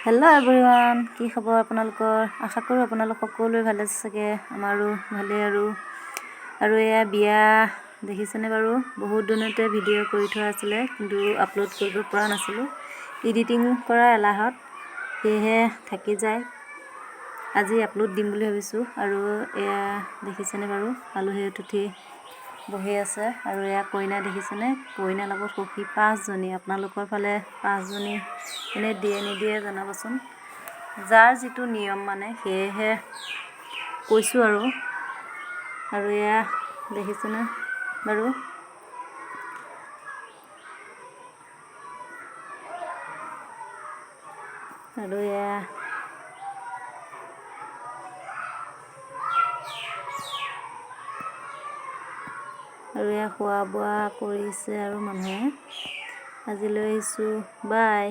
Hello' everyone, কি খবৰ আপোনালোকৰ? আশা কৰোঁ আপোনালোক সকলোৱে ভালে আছে চাগে, আমাৰো ভালেই আৰু এয়া বিয়া দেখিছেনে বাৰু? বহুত দিনতে ভিডিঅ' কৰি থোৱা আছিলে, কিন্তু আপলোড কৰিব পৰা নাছিলোঁ এডিটিং কৰা এলাহত, সেয়েহে থাকি যায়। আজি আপলোড দিম বুলি ভাবিছোঁ। আৰু এয়া দেখিছেনে বাৰু, আলহী অতিথি বহি আছে। আৰু এয়া কইনা দেখিছেনে, কইনাৰ লগত সখী 5জনী। আপোনালোকৰ ফালে 5জনী এনেই দিয়ে নিদিয়ে জনাবচোন, যাৰ যিটো নিয়ম মানে, সেয়েহে কৈছোঁ আৰু এয়া দেখিছেনে বাৰু, আৰু এয়া খোৱা বোৱা কৰিছে আৰু মানুহে। আজিলৈ আহিছোঁ, বাই।